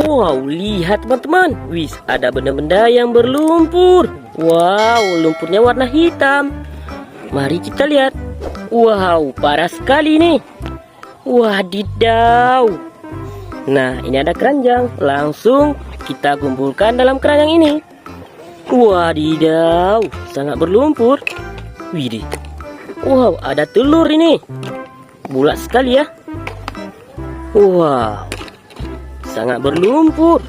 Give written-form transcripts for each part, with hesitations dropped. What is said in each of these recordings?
Wow, lihat teman-teman. Wis, ada benda-benda yang berlumpur. Wow, lumpurnya warna hitam. Mari kita lihat. Wow, parah sekali nih. Wadidaw. Nah, ini ada keranjang. Langsung kita kumpulkan dalam keranjang ini. Wadidaw, sangat berlumpur. Widih. Wow, ada telur ini. Bulat sekali ya. Wow, sangat berlumpur.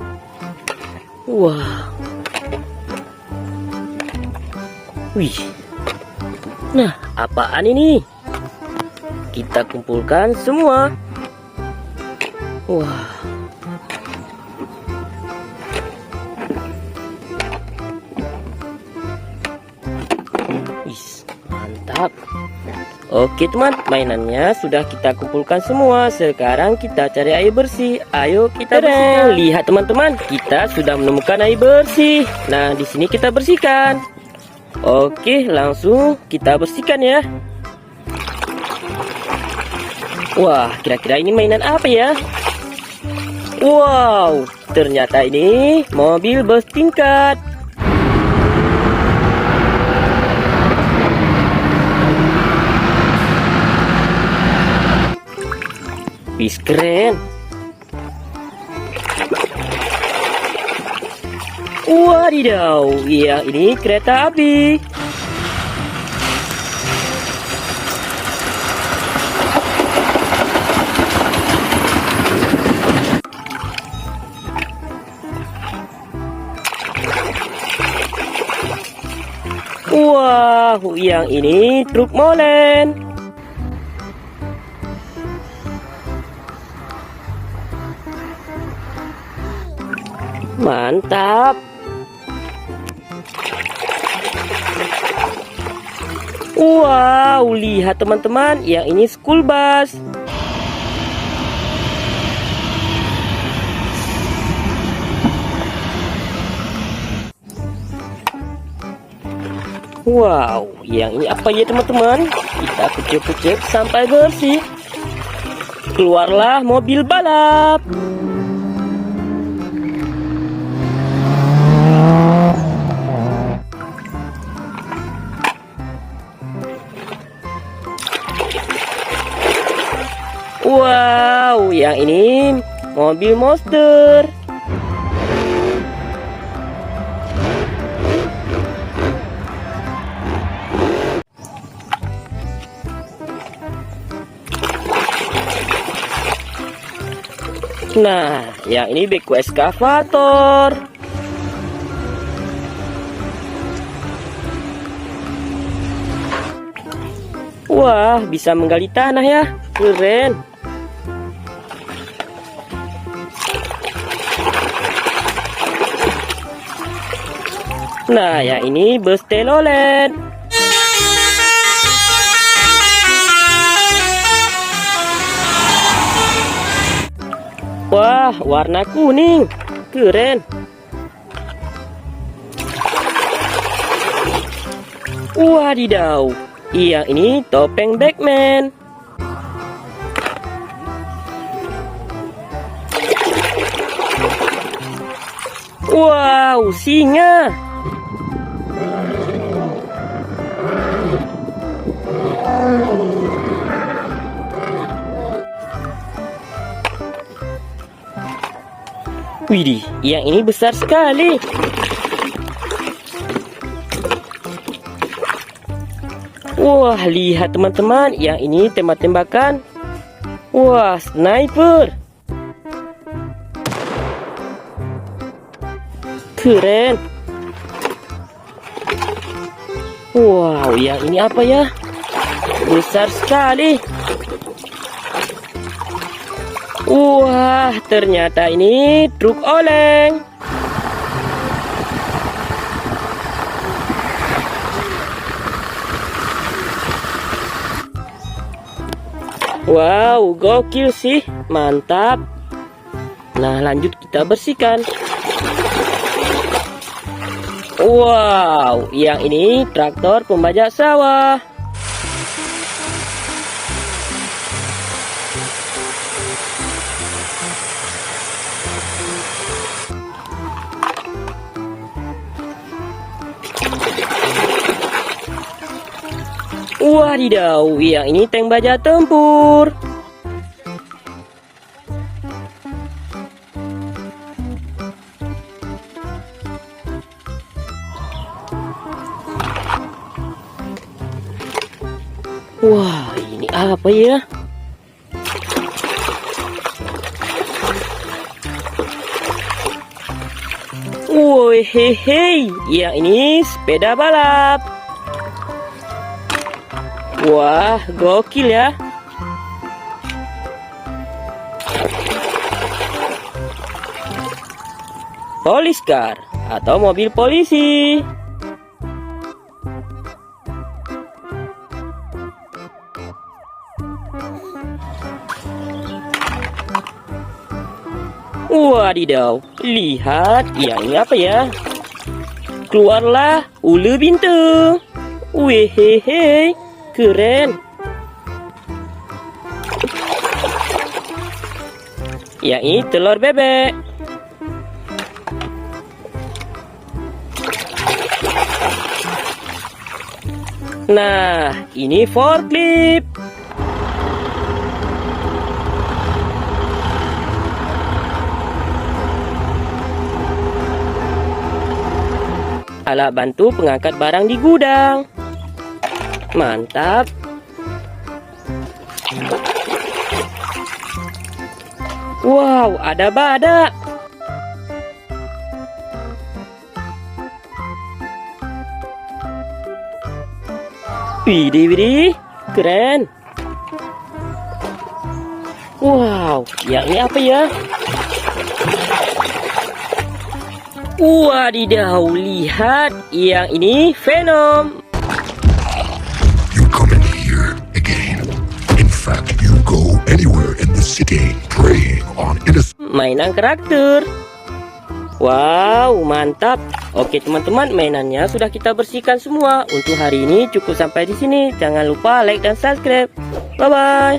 Wow. Wih. Nah, apaan ini? Kita kumpulkan semua. Wah. Wis, mantap. Oke teman, mainannya sudah kita kumpulkan semua. Sekarang kita cari air bersih. Ayo kita bersihkan. Lihat teman-teman, kita sudah menemukan air bersih. Nah, di sini kita bersihkan. Oke, langsung kita bersihkan ya. Wah, kira-kira ini mainan apa ya? Wow, ternyata ini mobil bus tingkat. Wis, keren. Wadidaw, yang ini kereta api. Wah, yang ini truk molen. Mantap. Wow, lihat teman-teman, yang ini school bus. Wow, yang ini apa ya teman-teman? Kita kucek-kucek sampai bersih. Keluarlah mobil balap. Wow, yang ini mobil monster. Nah, yang ini beko eskavator. Wah, bisa menggali tanah ya. Keren. Nah, yang ini bus telolet. Wah, warna kuning. Keren. Wadidaw. Yang ini topeng Batman. Wow, singa. Widih, yang ini besar sekali. Wah, lihat teman-teman, yang ini tembak-tembakan. Wah, sniper. Keren. Wow, yang ini apa ya? Besar sekali. Wah, ternyata ini truk oleng. Wow, gokil sih. Mantap. Nah, lanjut kita bersihkan. Wow, yang ini traktor pembajak sawah. Wadidaw, yang ini tank baja tempur. Wah, ini apa ya? Woi, hehe, yang ini sepeda balap. Wah, gokil ya. Police car atau mobil polisi. Wadidaw, lihat yang ini apa ya? Keluarlah ulu bintu. Wehehe, keren. Yang ini telur bebek. Nah, ini forklift. Alat bantu pengangkat barang di gudang. Mantap. Wow, ada badak. Widih, keren. Wow, yang ini apa ya? Wadidaw, lihat, yang ini Venom. You come in here again. In fact, you go anywhere in the city preying on innocent. Mainan karakter. Wow, mantap. Oke teman-teman, mainannya sudah kita bersihkan semua. Untuk hari ini cukup sampai di sini. Jangan lupa like dan subscribe. Bye bye.